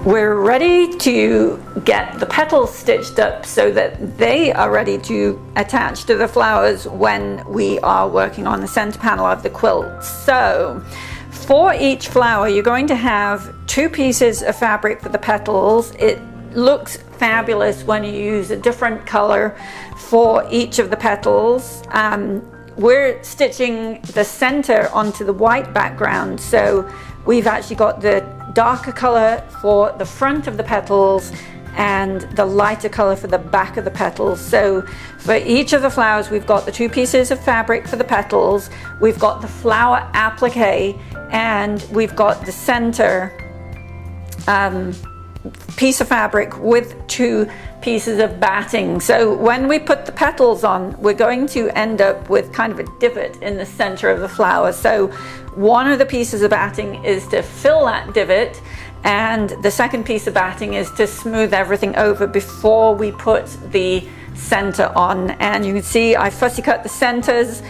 We're ready to get the petals stitched up so that they are ready to attach to the flowers when we are working on the center panel of the quilt. So for each flower, you're going to have 2 pieces of fabric for the petals. It looks fabulous when you use a different color for each of the petals. We're stitching the center onto the white background, so we've actually got the darker color for the front of the petals and the lighter color for the back of the petals. So for each of the flowers, we've got the 2 pieces of fabric for the petals, we've got the flower applique, and we've got the center piece of fabric with 2 pieces of batting. So when we put the petals on, we're going to end up with kind of a divot in the center of the flower. So one of the pieces of batting is to fill that divot, and the second piece of batting is to smooth everything over before we put the center on. And you can see I fussy cut the centers.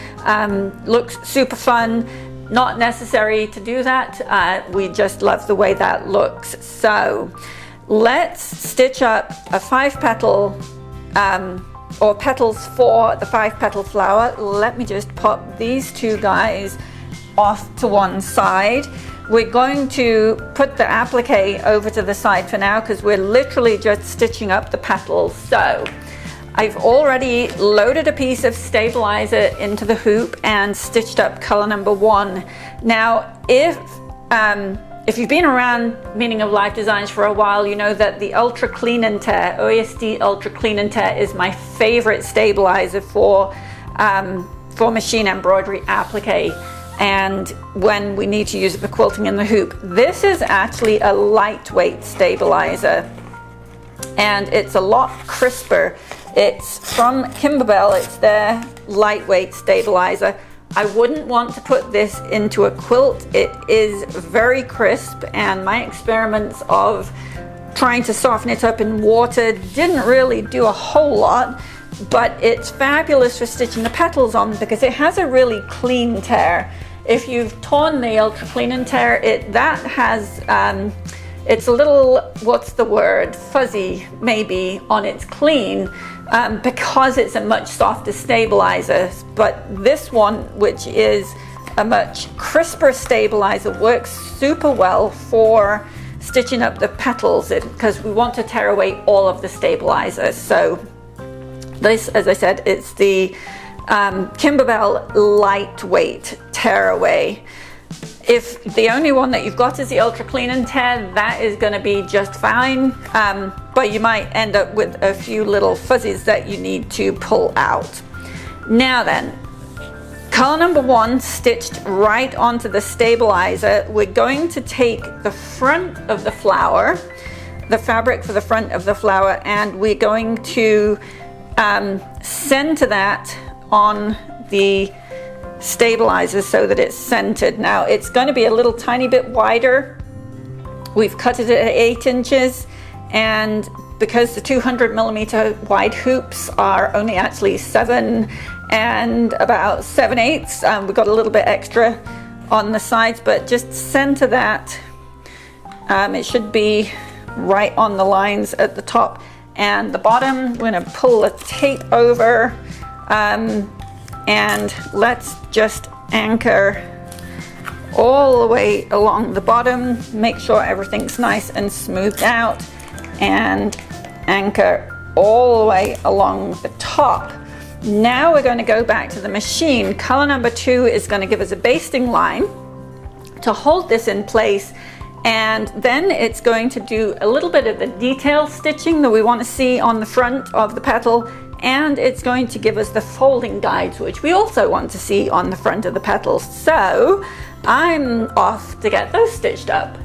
Looks super fun. Not necessary to do that. We just love the way that looks. So let's stitch up a 5-petal or petals for the 5-petal flower. Let me just pop these 2 guys off to one side. We're going to put the applique over to the side for now because we're literally just stitching up the petals. So I've already loaded a piece of stabilizer into the hoop and stitched up color number 1. Now, if you've been around Meaning of Life Designs for a while, you know that the Ultra Clean and Tear, OESD Ultra Clean and Tear, is my favorite stabilizer for machine embroidery applique, and when we need to use it for quilting in the hoop. This is actually a lightweight stabilizer, and it's a lot crisper. It's from Kimberbell. It's their lightweight stabilizer. I wouldn't want to put this into a quilt. It is very crisp, and my experiments of trying to soften it up in water didn't really do a whole lot, but it's fabulous for stitching the petals on because it has a really clean tear. If you've torn the Ultra Clean and Tear, it's a little, what's the word, fuzzy maybe on its clean, because it's a much softer stabilizer. But this one, which is a much crisper stabilizer, works super well for stitching up the petals because we want to tear away all of the stabilizer. So this, as I said, it's the Kimberbell lightweight tearaway. If the only one that you've got is the Ultra Clean and Tear, that is going to be just fine, but you might end up with a few little fuzzies that you need to pull out. Now then, color number 1 stitched right onto the stabilizer. We're going to take the front of the flower, the fabric for the front of the flower, and we're going to center that on the stabilizer so that it's centered. Now it's going to be a little tiny bit wider. We've cut it at 8 inches, and because the 200mm wide hoops are only actually 7 and about 7/8, we've got a little bit extra on the sides, but just center that. It should be right on the lines at the top and the bottom. We're going to pull the tape over, and let's just anchor all the way along the bottom. Make sure everything's nice and smoothed out, and anchor all the way along the top. Now we're going to go back to the machine. Color number 2 is going to give us a basting line to hold this in place, and then it's going to do a little bit of the detail stitching that we want to see on the front of the petal, and it's going to give us the folding guides, which we also want to see on the front of the petals. So I'm off to get those stitched up.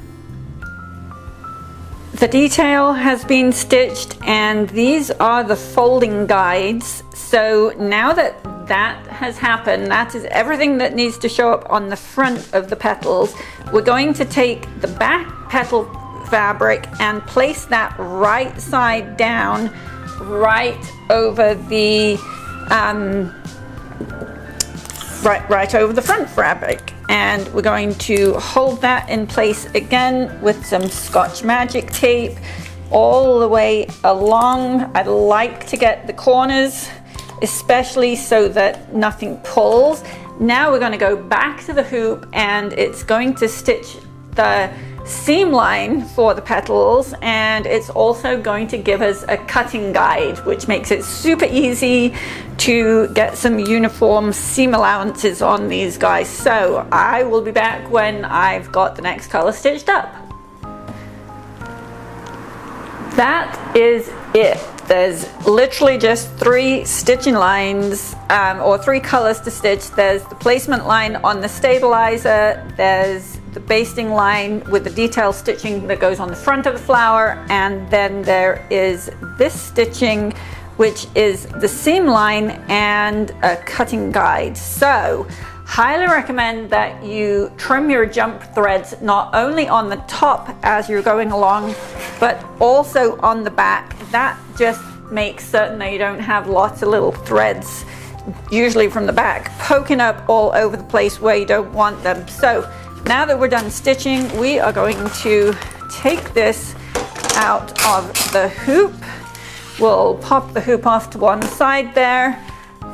The detail has been stitched, and these are the folding guides. So now that that has happened, that is everything that needs to show up on the front of the petals. We're going to take the back petal fabric and place that right side down right over the right over the front fabric, and we're going to hold that in place again with some Scotch Magic tape all the way along. I like to get the corners, especially so that nothing pulls. Now we're going to go back to the hoop, and it's going to stitch the seam line for the petals, and it's also going to give us a cutting guide, which makes it super easy to get some uniform seam allowances on these guys. So I will be back when I've got the next color stitched up. That is it. There's literally just 3 stitching lines, or 3 colors to stitch. There's the placement line on the stabilizer, there's the basting line with the detail stitching that goes on the front of the flower, and then there is this stitching, which is the seam line and a cutting guide. So highly recommend that you trim your jump threads not only on the top as you're going along, but also on the back. That just makes certain that you don't have lots of little threads, usually from the back, poking up all over the place where you don't want them. So now that we're done stitching, we are going to take this out of the hoop. We'll pop the hoop off to one side there.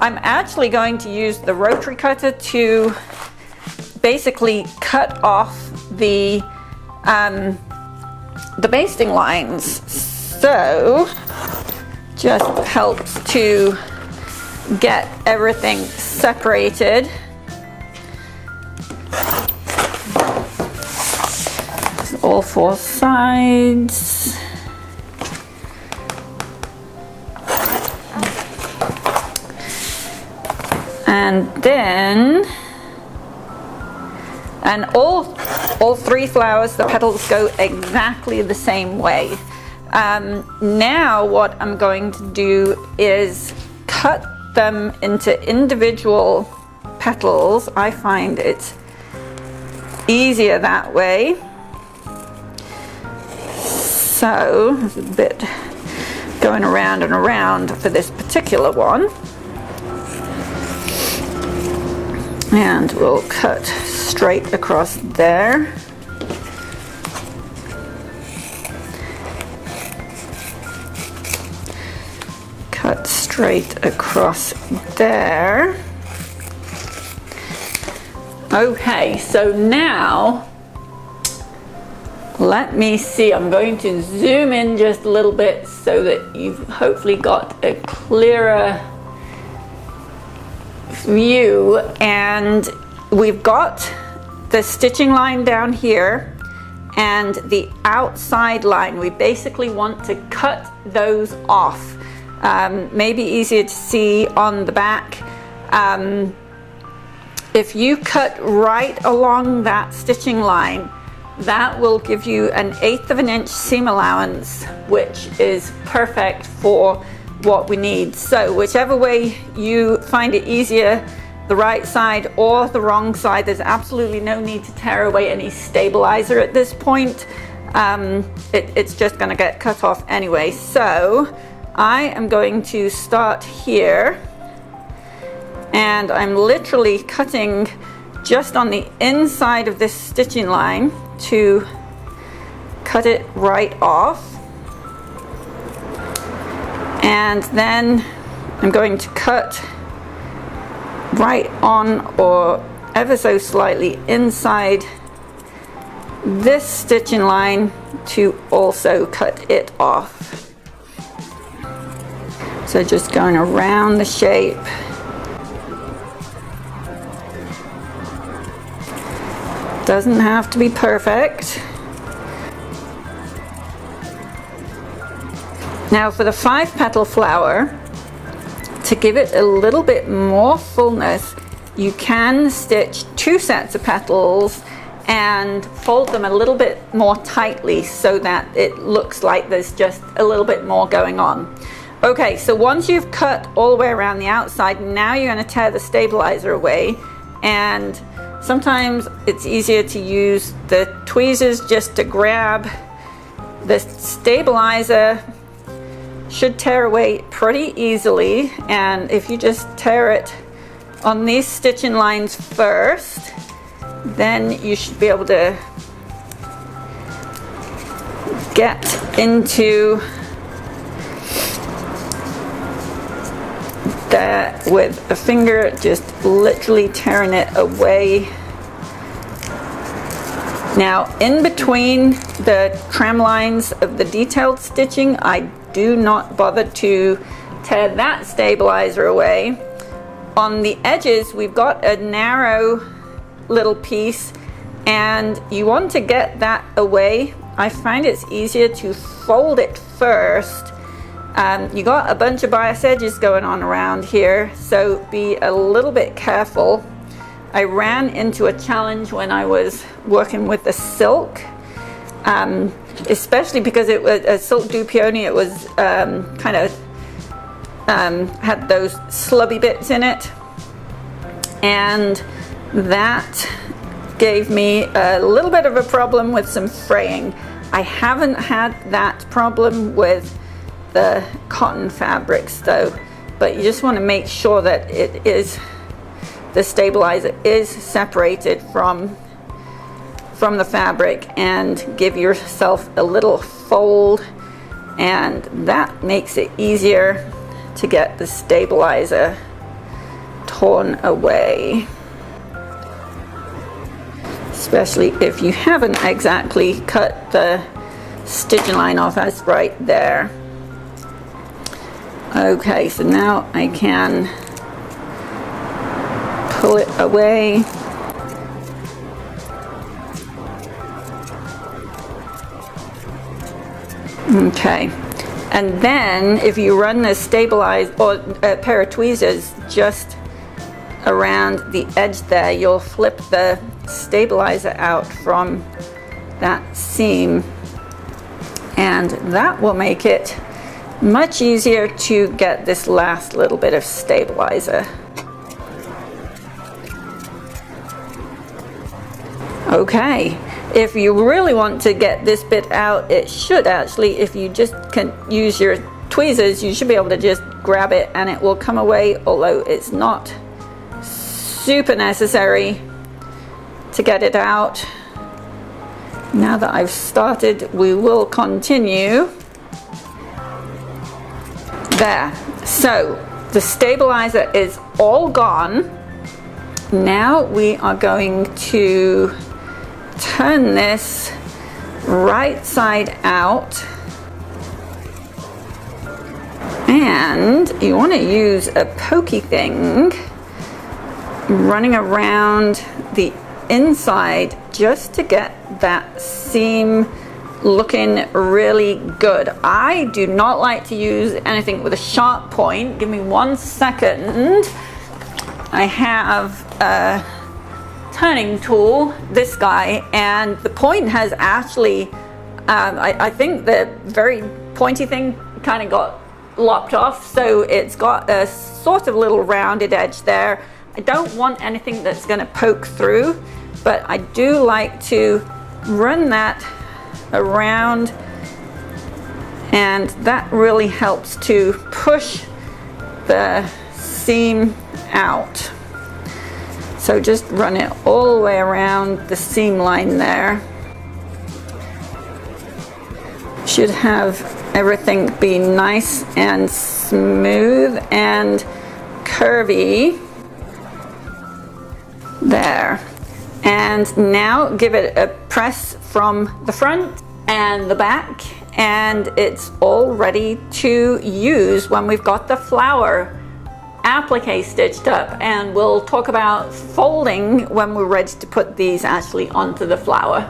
I'm actually going to use the rotary cutter to basically cut off the basting lines. So just helps to get everything separated. All 4 sides. And then, and all 3 flowers, the petals go exactly the same way. Now what I'm going to do is cut them into individual petals. I find it's easier that way. So there's a bit going around and around for this particular one. And we'll cut straight across there. Cut straight across there. Okay, so now let me see. I'm going to zoom in just a little bit so that you've hopefully got a clearer view. And we've got the stitching line down here and the outside line. We basically want to cut those off. Maybe easier to see on the back. If you cut right along that stitching line, that will give you an 1/8 of an inch seam allowance, which is perfect for what we need. So whichever way you find it easier, the right side or the wrong side, there's absolutely no need to tear away any stabilizer at this point. It's just going to get cut off anyway. So I am going to start here, and I'm literally cutting just on the inside of this stitching line to cut it right off. And then I'm going to cut right on, or ever so slightly inside this stitching line, to also cut it off. So just going around the shape. Doesn't have to be perfect. Now for the 5-petal flower, to give it a little bit more fullness, you can stitch 2 sets of petals and fold them a little bit more tightly so that it looks like there's just a little bit more going on. Okay, so once you've cut all the way around the outside, now you're going to tear the stabilizer away, and sometimes it's easier to use the tweezers just to grab the stabilizer. Should tear away pretty easily, and if you just tear it on these stitching lines first, then you should be able to get into there with a finger, just literally tearing it away. Now, in between the tram lines of the detailed stitching, I do not bother to tear that stabilizer away. On the edges, we've got a narrow little piece, and you want to get that away. I find it's easier to fold it first. You got a bunch of bias edges going on around here, so be a little bit careful. I ran into a challenge when I was working with the silk, especially because it was a silk dupioni. It was kind of had those slubby bits in it, and that gave me a little bit of a problem with some fraying. I haven't had that problem with the cotton fabrics though, but you just want to make sure that it is, the stabilizer is separated from the fabric, and give yourself a little fold, and that makes it easier to get the stabilizer torn away, especially if you haven't exactly cut the stitching line off. That's right there. Okay, so now I can pull it away. Okay, and then if you run the stabilizer or a pair of tweezers just around the edge there, you'll flip the stabilizer out from that seam, and that will make it much easier to get this last little bit of stabilizer. Okay, if you really want to get this bit out, it should actually, if you just can use your tweezers, you should be able to just grab it and it will come away, although it's not super necessary to get it out. Now that I've started, we will continue. There, so the stabilizer is all gone. Now we are going to turn this right side out, and you want to use a pokey thing running around the inside just to get that seam looking really good. I do not like to use anything with a sharp point. Give me 1 second. I have a turning tool, this guy, and the point has actually, I think the very pointy thing kind of got lopped off, so it's got a sort of little rounded edge there. I don't want anything that's going to poke through, but I do like to run that around, and that really helps to push the seam out. So just run it all the way around the seam line there. Should have everything be nice and smooth and curvy there. And now give it a press from the front and the back, and it's all ready to use when we've got the flower applique stitched up. And we'll talk about folding when we're ready to put these actually onto the flower.